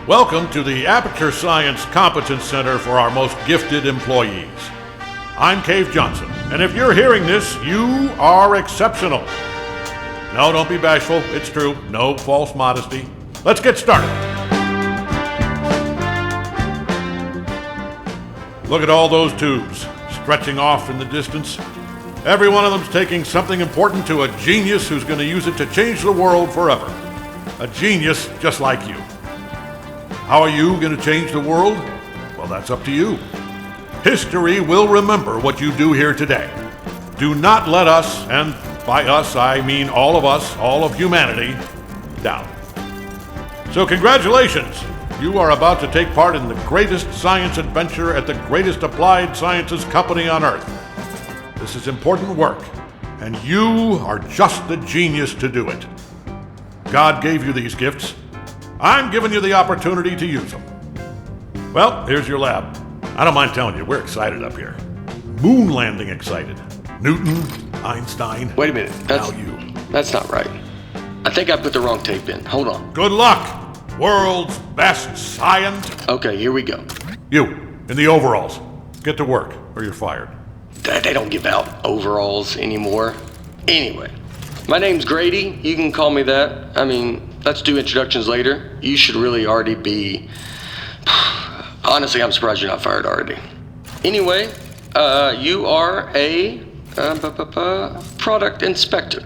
Welcome to the Aperture Science Competence Center for our most gifted employees. I'm Cave Johnson, and if you're hearing this, you are exceptional. No, don't be bashful. It's true. No false modesty. Let's get started. Look at all those tubes stretching off in the distance. Every one of them's taking something important to a genius who's going to use it to change the world forever. A genius just like you. How are you going to change the world? Well, that's up to you. History will remember what you do here today. Do not let us, and by us I mean all of us, all of humanity, down. So congratulations! You are about to take part in the greatest science adventure at the greatest applied sciences company on Earth. This is important work, and you are just the genius to do it. God gave you these gifts. I'm giving you the opportunity to use them. Well, here's your lab. I don't mind telling you, we're excited up here. Moon landing excited. Newton, Einstein. Wait a minute. That's not right. I think I put the wrong tape in. Hold on. Good luck, world's best scientist. Okay, here we go. You, in the overalls. Get to work, or you're fired. They don't give out overalls anymore. Anyway, my name's Grady. You can call me that. I mean, let's do introductions later. You should really already be... Honestly, I'm surprised you're not fired already. Anyway, you are a product inspector.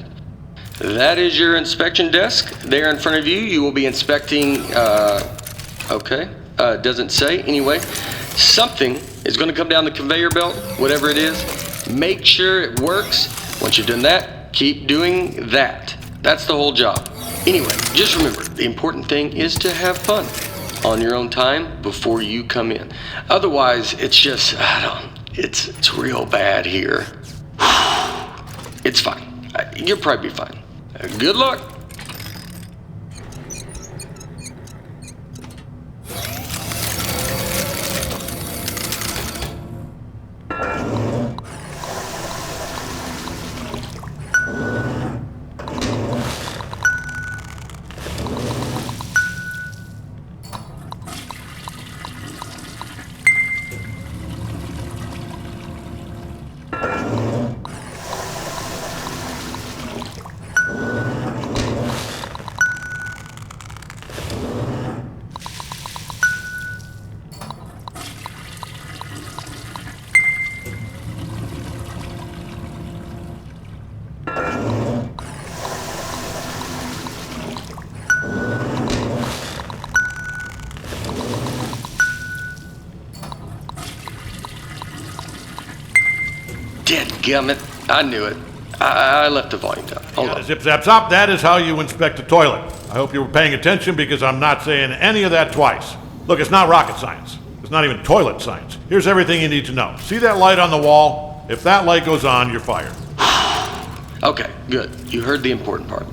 That is your inspection desk. There in front of you, you will be inspecting, doesn't say. Anyway, something is going to come down the conveyor belt, whatever it is. Make sure it works. Once you've done that, keep doing that. That's the whole job. Anyway, just remember, the important thing is to have fun on your own time before you come in. Otherwise, it's just, it's real bad here. It's fine. You'll probably be fine. Good luck. Dadgummit, I knew it. I left the volume down. Hold on. Zip, zap, zop. That is how you inspect a toilet. I hope you were paying attention because I'm not saying any of that twice. Look, it's not rocket science. It's not even toilet science. Here's everything you need to know. See that light on the wall? If that light goes on, you're fired. Okay, good. You heard the important part.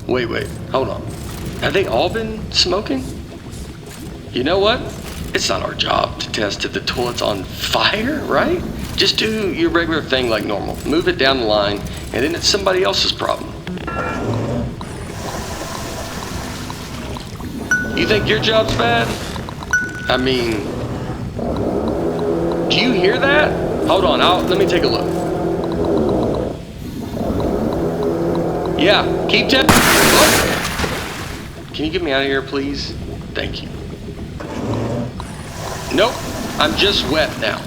Wait, hold on. Have they all been smoking? You know what? It's not our job to test if the toilet's on fire, right? Just do your regular thing like normal. Move it down the line, and then it's somebody else's problem. You think your job's bad? I mean, do you hear that? Hold on, let me take a look. Yeah, keep tapping. Can you get me out of here, please? Thank you. Nope, I'm just wet now.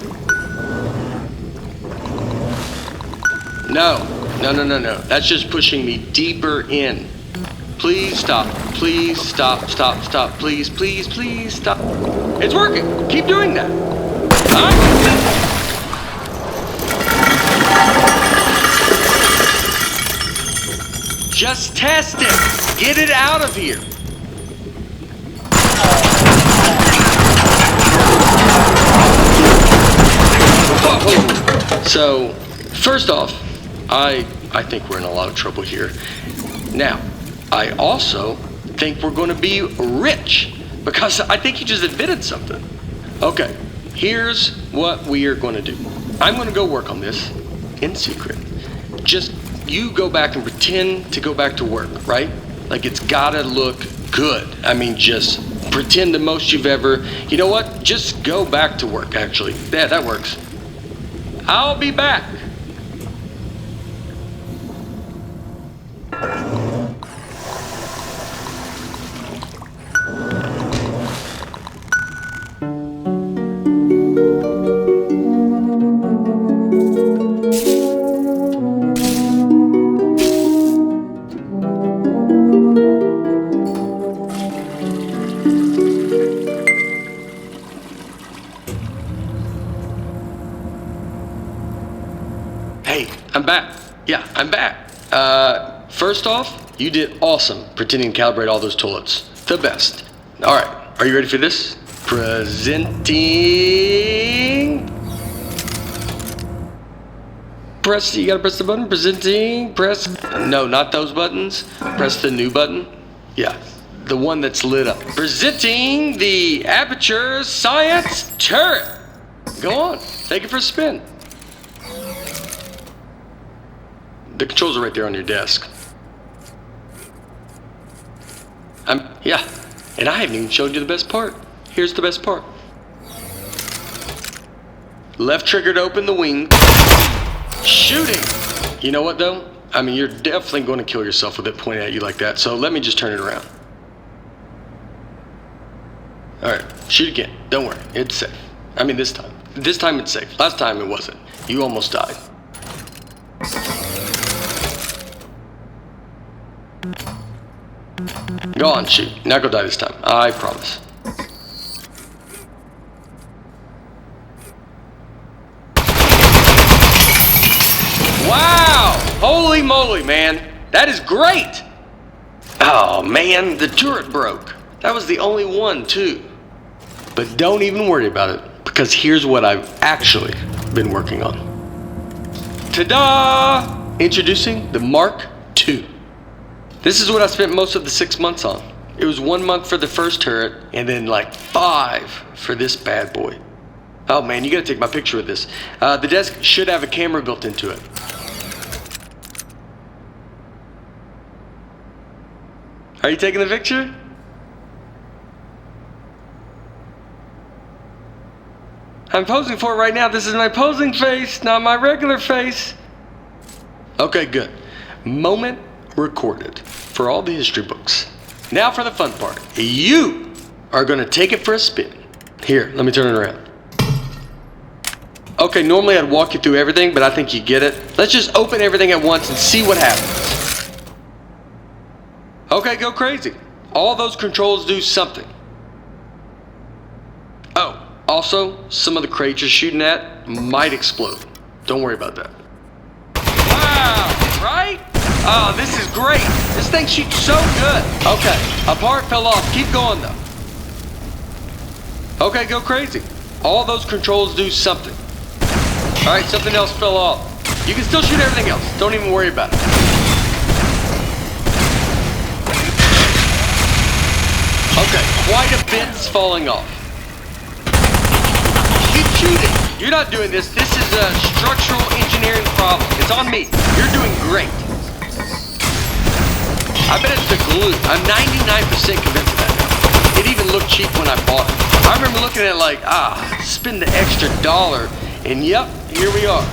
No. That's just pushing me deeper in. Please stop. Please stop. Please stop. It's working. Keep doing that. Just test it. Get it out of here. So, first off, I think we're in a lot of trouble here. Now, I also think we're going to be rich because I think you just admitted something. Okay, here's what we are going to do. I'm going to go work on this in secret. Just you go back and pretend to go back to work, right? Like it's gotta look good. I mean, just pretend the most you've ever. You know what? Just go back to work, actually. Yeah, that works. I'll be back. Hey, I'm back. Yeah, I'm back. First off, you did awesome pretending to calibrate all those toilets. The best. All right, are you ready for this? Presenting. You gotta press the button. Presenting. Press. No, not those buttons. Press the new button. Yeah, the one that's lit up. Presenting the Aperture Science Turret. Go on, take it for a spin. The controls are right there on your desk. Yeah, and I haven't even showed you the best part. Here's the best part. Left trigger to open the wing. Shooting! You know what though? I mean, you're definitely going to kill yourself with it pointing at you like that, so let me just turn it around. Alright, shoot again. Don't worry, it's safe. I mean, this time. This time it's safe. Last time it wasn't. You almost died. Go on, shoot. You're not gonna die this time. I promise. Wow! Holy moly, man. That is great! Oh, man, the turret broke. That was the only one, too. But don't even worry about it, because here's what I've actually been working on. Ta-da! Introducing the Mark II. This is what I spent most of the 6 months on. It was 1 month for the first turret, and then like 5 for this bad boy. Oh man, you gotta take my picture with this. The desk should have a camera built into it. Are you taking the picture? I'm posing for it right now. This is my posing face, not my regular face. Okay, good. Moment recorded for all the history books. Now for the fun part. You are gonna take it for a spin. Here, let me turn it around. Okay, normally I'd walk you through everything, but I think you get it. Let's just open everything at once and see what happens. Okay, go crazy. All those controls do something. Oh, also, some of the crates you're shooting at might explode. Don't worry about that. Wow, right? Oh, this is great. This thing shoots so good. Okay, a part fell off. Keep going though. Okay, go crazy. All those controls do something. All right, something else fell off. You can still shoot everything else. Don't even worry about it. Okay, quite a bit's falling off. Keep shooting. You're not doing this. This is a structural engineering problem. It's on me. You're doing great. I bet it's the glue. I'm 99% convinced of that now. It even looked cheap when I bought it. I remember looking at it like, spend the extra $1, and yep, here we are.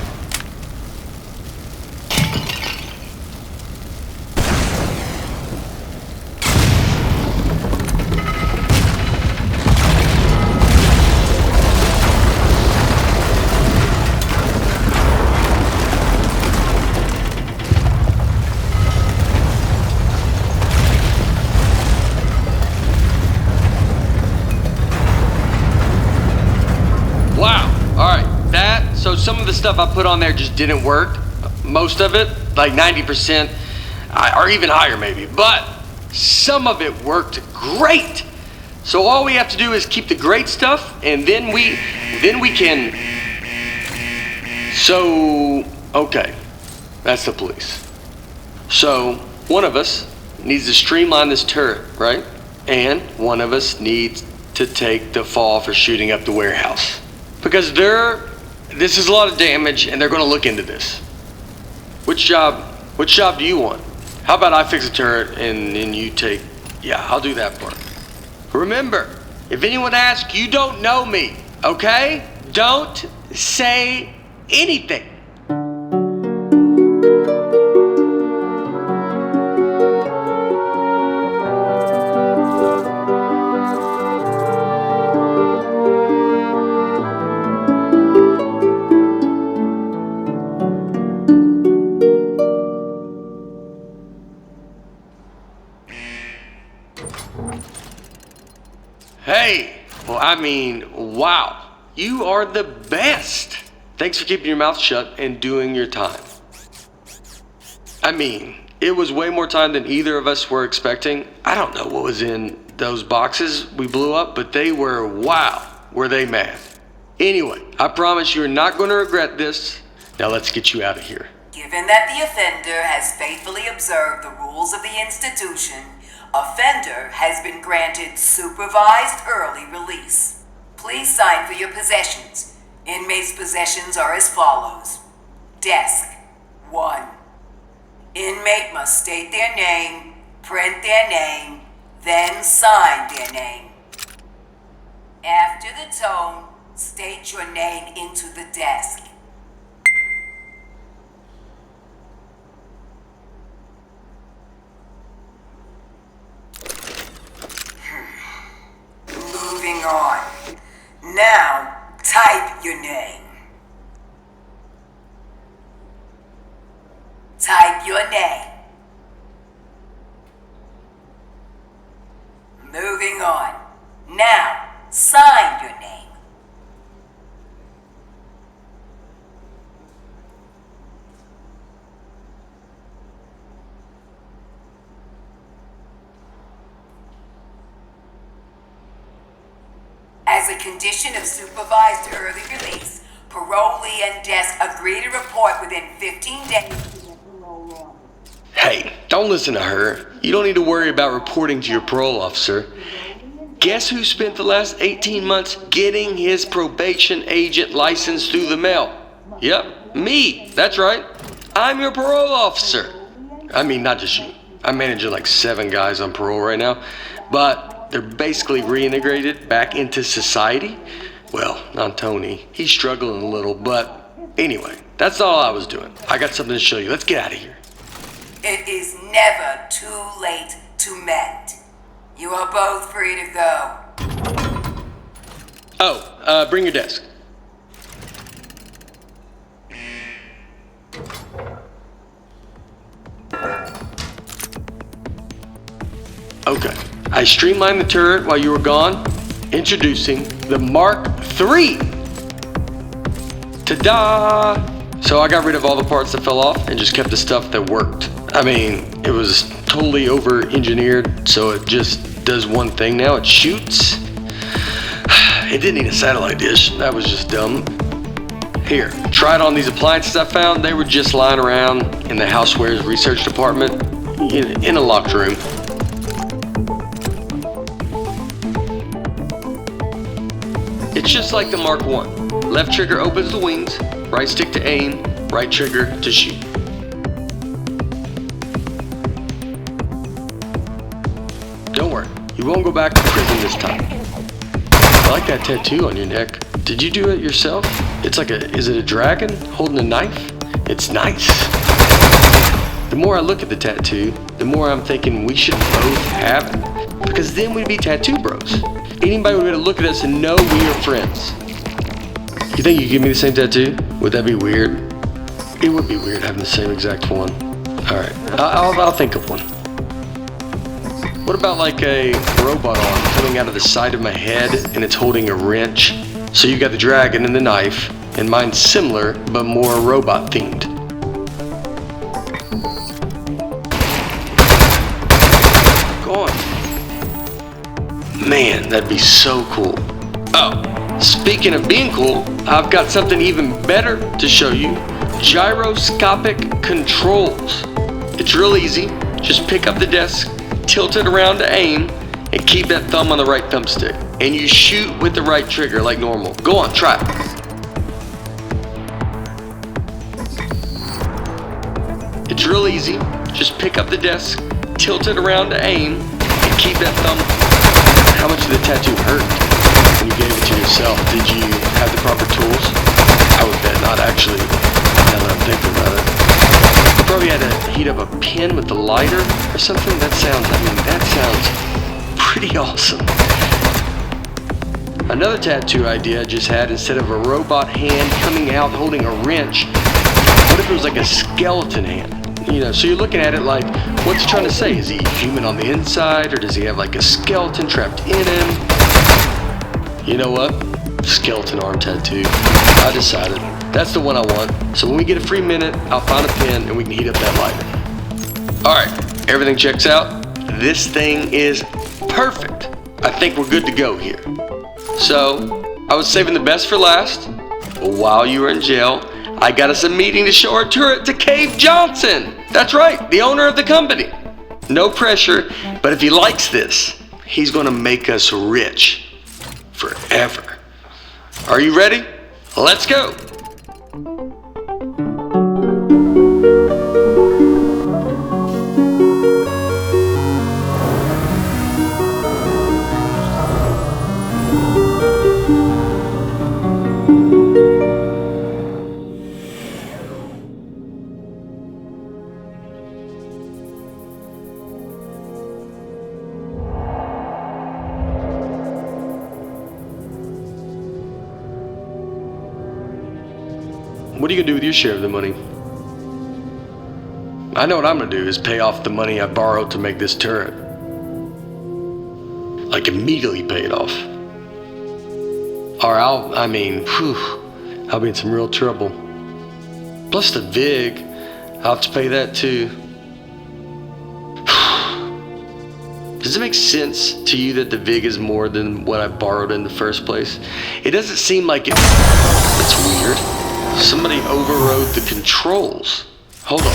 So some of the stuff I put on there just didn't work. Most of it, like 90%, or even higher maybe. But some of it worked great. So all we have to do is keep the great stuff, and then we can. So okay, that's the police. So one of us needs to streamline this turret, right? And one of us needs to take the fall for shooting up the warehouse, because this is a lot of damage, and they're going to look into this. Which job do you want? How about I fix a turret and you take... Yeah, I'll do that part. Remember, if anyone asks, you don't know me, okay? Don't say anything. Hey, well, I mean, wow, you are the best. Thanks for keeping your mouth shut and doing your time. I mean, it was way more time than either of us were expecting. I don't know what was in those boxes we blew up, but they were, wow, were they mad. Anyway, I promise you're not going to regret this. Now let's get you out of here. Given that the offender has faithfully observed the rules of the institution, offender has been granted supervised early release. Please sign for your possessions. Inmates' possessions are as follows. Desk 1. Inmate must state their name, print their name, then sign their name. After the tone, state your name into the desk. Moving on. Now, type your name. Type your name. Moving on. Now, sign your name. As a condition of supervised early release, parolee and desk agree to report within 15 days. Hey, don't listen to her. You don't need to worry about reporting to your parole officer. Guess who spent the last 18 months getting his probation agent license through the mail? Yep, me. That's right. I'm your parole officer. I mean, not just you. I'm managing like 7 guys on parole right now, but they're basically reintegrated back into society. Well, not Tony. He's struggling a little, but anyway, that's all I was doing. I got something to show you. Let's get out of here. It is never too late to mend. You are both free to go. Oh, bring your desk. Okay, I streamlined the turret while you were gone, introducing the Mark III. Ta-da! So I got rid of all the parts that fell off and just kept the stuff that worked. I mean, it was totally over-engineered, so it just does one thing now. It shoots. It didn't need a satellite dish. That was just dumb. Here, try it on these appliances I found. They were just lying around in the housewares research department in a locked room. It's just like the Mark I. Left trigger opens the wings, right stick to aim, right trigger to shoot. Don't worry, you won't go back to prison this time. I like that tattoo on your neck. Did you do it yourself? It's like is it a dragon holding a knife? It's nice. The more I look at the tattoo, the more I'm thinking we should both have it. Because then we'd be tattoo bros. Anybody would be able to look at us and know we are friends. You think you give me the same tattoo? Would that be weird? It would be weird having the same exact one. Alright, I'll think of one. What about like a robot arm coming out of the side of my head and it's holding a wrench? So you got the dragon and the knife, and mine's similar but more robot themed. Go on. Man, that'd be so cool. Oh, speaking of being cool, I've got something even better to show you. Gyroscopic controls. It's real easy. Just pick up the desk, tilt it around to aim, and keep that thumb on the right thumbstick. And you shoot with the right trigger like normal. Go on, try it. It's real easy. Just pick up the desk, tilt it around to aim, and keep that thumb. How much did the tattoo hurt when you gave it to yourself? Did you have the proper tools? I would bet not, actually, now that I'm thinking about it. You probably had to heat up a pen with the lighter or something. That sounds pretty awesome. Another tattoo idea I just had, instead of a robot hand coming out holding a wrench, what if it was like a skeleton hand? You know, so you're looking at it like, what's he trying to say? Is he human on the inside, or does he have like a skeleton trapped in him? You know what? Skeleton arm tattoo. I decided. That's the one I want. So when we get a free minute, I'll find a pen and we can heat up that lighter. Alright, everything checks out. This thing is perfect. I think we're good to go here. So, I was saving the best for last. While you were in jail, I got us a meeting to show our turret to Cave Johnson. That's right, the owner of the company. No pressure, but if he likes this, he's gonna make us rich. Forever. Are you ready? Let's go. What are you gonna do with your share of the money? I know what I'm gonna do is pay off the money I borrowed to make this turret. Like immediately pay it off. Or I'll be in some real trouble. Plus the VIG, I'll have to pay that too. Does it make sense to you that the VIG is more than what I borrowed in the first place? It doesn't seem like it. That's weird. Somebody overrode the controls. Hold on.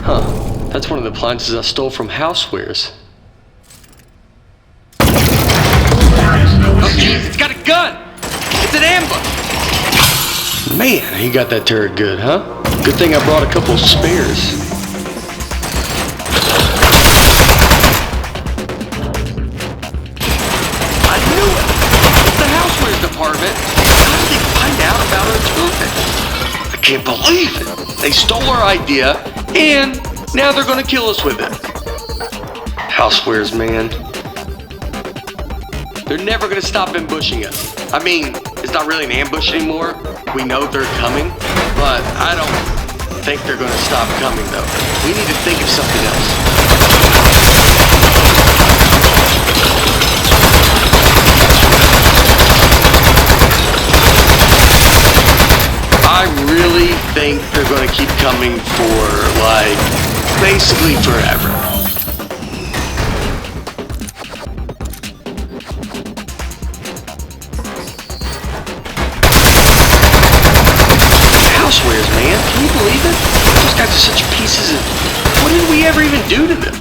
Huh. That's one of the appliances I stole from Housewares. Oh jeez, it's got a gun! It's an ambush! Man, he got that turret good, huh? Good thing I brought a couple spares. Department. How did they find out about our turret? I can't believe it. They stole our idea, and now they're gonna kill us with it. Housewares, man. They're never gonna stop ambushing us. I mean, it's not really an ambush anymore. We know they're coming, but I don't think they're gonna stop coming, though. We need to think of something else. I really think they're going to keep coming for, like, basically forever. Housewares, man. Can you believe it? Those guys are such pieces of... What did we ever even do to them?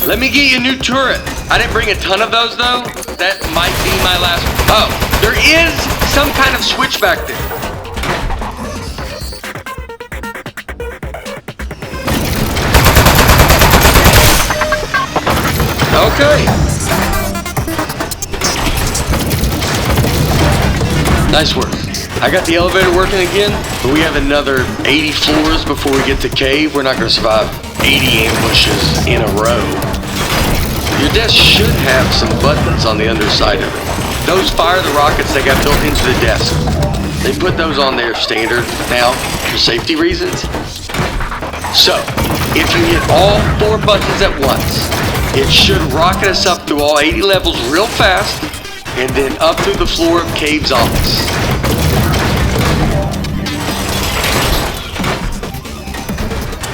Let me get you a new turret. I didn't bring a ton of those though. That might be my last. Oh, there is some kind of switch back there. Okay. Nice work. I got the elevator working again, but we have another 80 floors before we get to cave. We're not going to survive 80 ambushes in a row. Your desk should have some buttons on the underside of it. Those fire the rockets that got built into the desk. They put those on there standard now for safety reasons. So, if you hit all 4 buttons at once, it should rocket us up through all 80 levels real fast, and then up through the floor of Cave's office.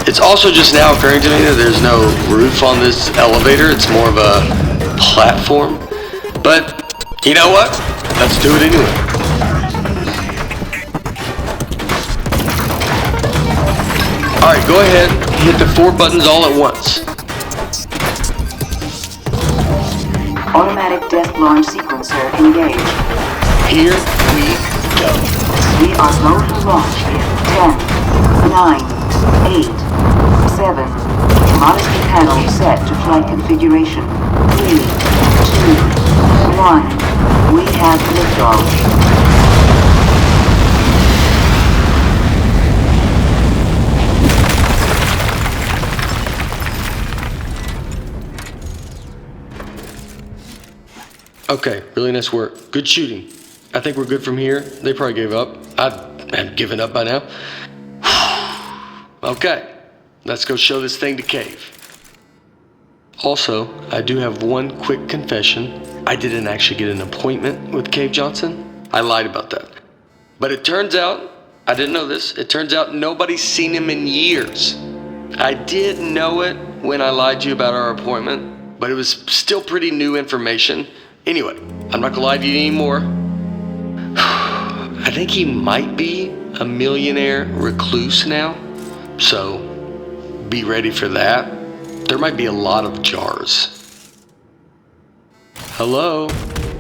It's also just now occurring to me that there's no roof on this elevator. It's more of a platform, but you know what? Let's do it anyway. Alright, go ahead, hit the 4 buttons all at once. Automatic death launch sequencer engaged. Here we go. We are slow to launch in 10, 9, 8, 7. Modesty panel set to flight configuration. 3, 2, 1. We have liftoff. Okay, really nice work. Good shooting. I think we're good from here. They probably gave up. I'd have given up by now. Okay, let's go show this thing to Cave. Also, I do have one quick confession. I didn't actually get an appointment with Cave Johnson. I lied about that. But it turns out, I didn't know this, it turns out nobody's seen him in years. I did know it when I lied to you about our appointment, but it was still pretty new information. Anyway, I'm not gonna lie to you anymore. I think he might be a millionaire recluse now, so be ready for that. There might be a lot of jars. Hello,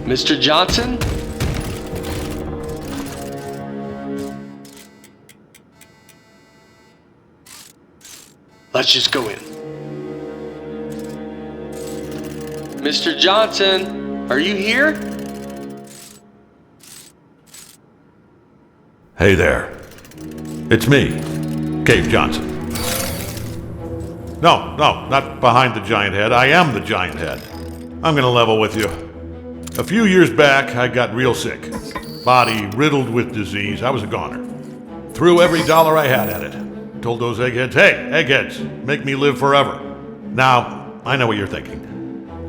Mr. Johnson? Let's just go in. Mr. Johnson, are you here? Hey there. It's me, Cave Johnson. No, not behind the giant head. I am the giant head. I'm gonna level with you. A few years back, I got real sick. Body riddled with disease. I was a goner. Threw every dollar I had at it. Told those eggheads, hey, eggheads, make me live forever. Now, I know what you're thinking.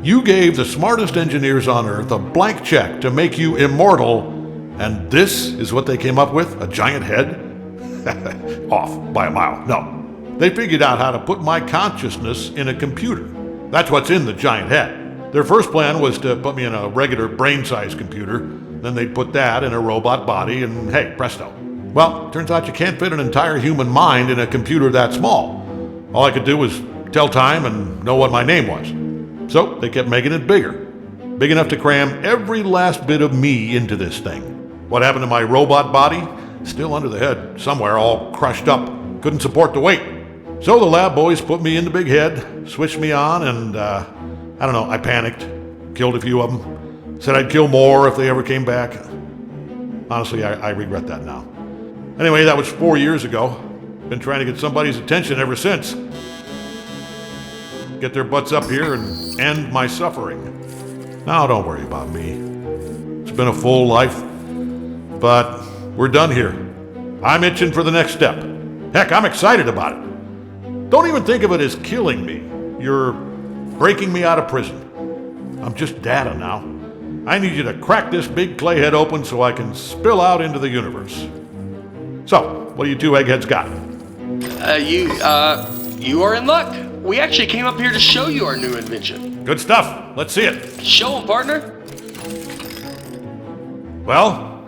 You gave the smartest engineers on Earth a blank check to make you immortal, and this is what they came up with? A giant head? Off by a mile. No. They figured out how to put my consciousness in a computer. That's what's in the giant head. Their first plan was to put me in a regular brain-sized computer, then they'd put that in a robot body, and hey, presto. Well, turns out you can't fit an entire human mind in a computer that small. All I could do was tell time and know what my name was. So they kept making it bigger. Big enough to cram every last bit of me into this thing. What happened to my robot body? Still under the head, somewhere, all crushed up. Couldn't support the weight. So the lab boys put me in the big head, switched me on, and I don't know, I panicked. Killed a few of them. Said I'd kill more if they ever came back. Honestly, I regret that now. Anyway, that was 4 years ago. Been trying to get somebody's attention ever since. Get their butts up here and end my suffering. Now, don't worry about me. It's been a full life, but we're done here. I'm itching for the next step. Heck, I'm excited about it. Don't even think of it as killing me. You're breaking me out of prison. I'm just data now. I need you to crack this big clay head open so I can spill out into the universe. So, what do you two eggheads got? You are in luck. We actually came up here to show you our new invention. Good stuff. Let's see it. Show 'em, partner. Well,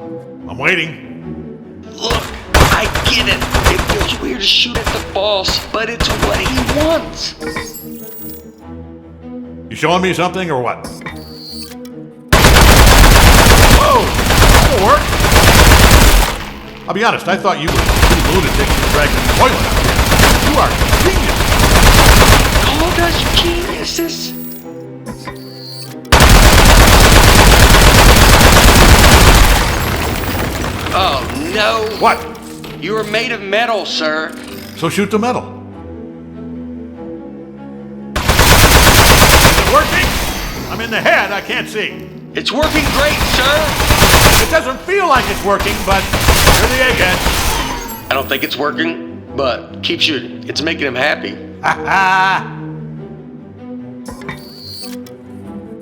I'm waiting. Look, I get it. It feels weird to shoot at the boss, but it's what he wants. You showing me something or what? Whoa! That'll work. I'll be honest, I thought you were too lunatic to drag the toilet out here. You are genius. Called us geniuses. Oh no! What? You are made of metal, sir. So shoot the metal. Is it working? I'm in the head, I can't see. It's working great, sir. It doesn't feel like it's working, but you're the egghead. I don't think it's working, but keep shooting. It's making him happy. Ha ha!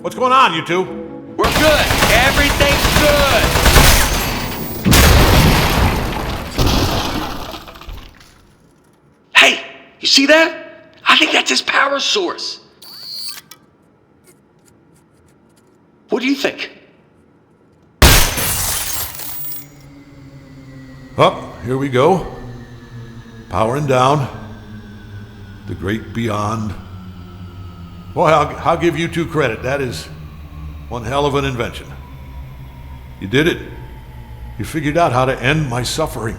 What's going on, you two? We're good. Everything's good. Hey, you see that? I think that's his power source. What do you think? Up, here we go. Powering down. The great beyond. Boy, I'll give you two credit. That is one hell of an invention. You did it. You figured out how to end my suffering.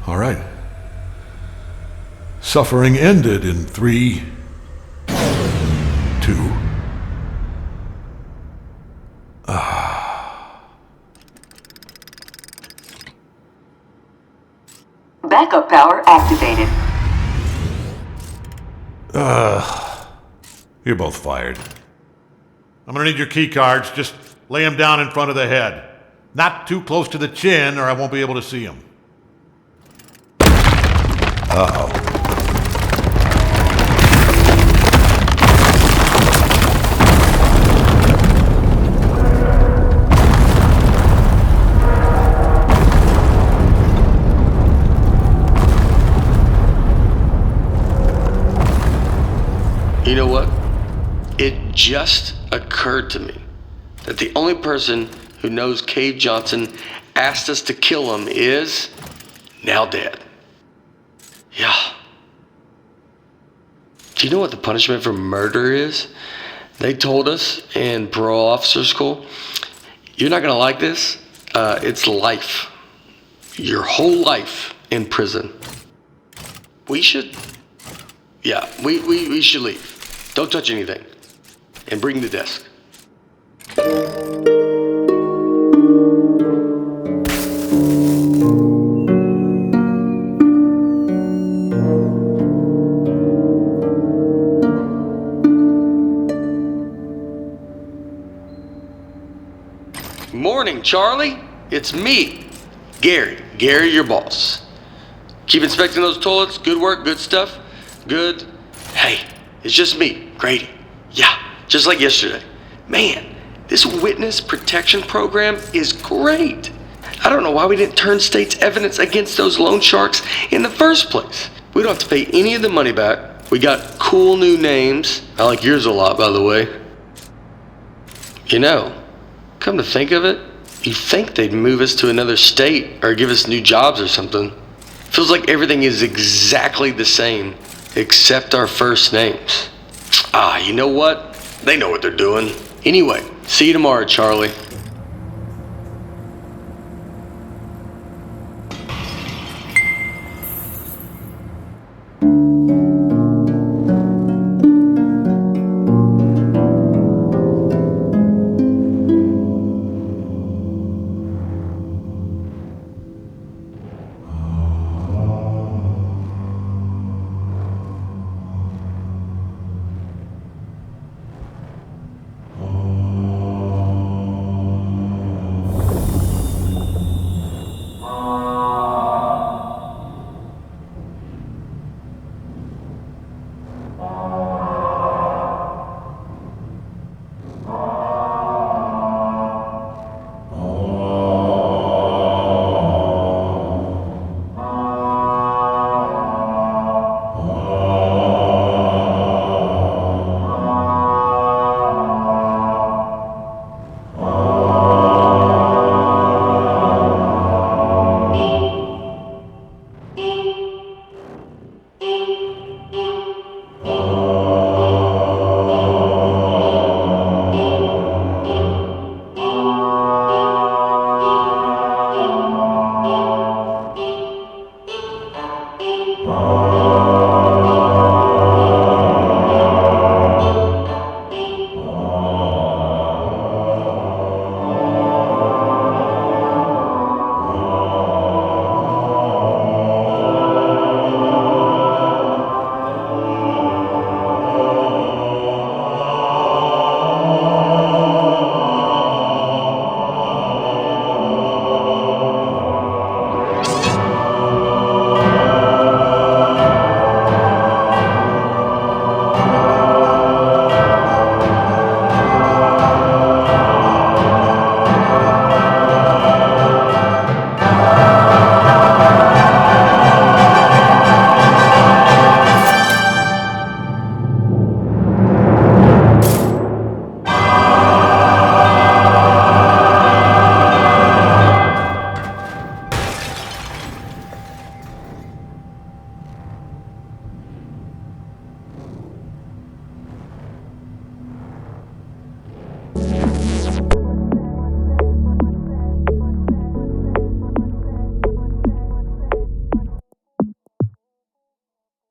All right. Suffering ended in 3, 2. Backup power activated. You're both fired. I'm gonna need your key cards. Just lay them down in front of the head. Not too close to the chin or I won't be able to see them. Uh-oh. You know what? It just occurred to me that the only person who knows Cave Johnson asked us to kill him is now dead. Yeah. Do you know what the punishment for murder is? They told us in parole officer school, you're not gonna like this. It's life. Your whole life in prison. We should leave. Don't touch anything. And bring the desk. Morning, Charlie. It's me, Gary. Gary, your boss. Keep inspecting those toilets. Good work, good stuff. Good. Hey, it's just me, Grady. Yeah, just like yesterday. Man, this witness protection program is great. I don't know why we didn't turn state's evidence against those loan sharks in the first place. We don't have to pay any of the money back. We got cool new names. I like yours a lot, by the way. You know, come to think of it, you'd think they'd move us to another state or give us new jobs or something. Feels like everything is exactly the same, except our first names. You know what? They know what they're doing. Anyway, see you tomorrow, Charlie.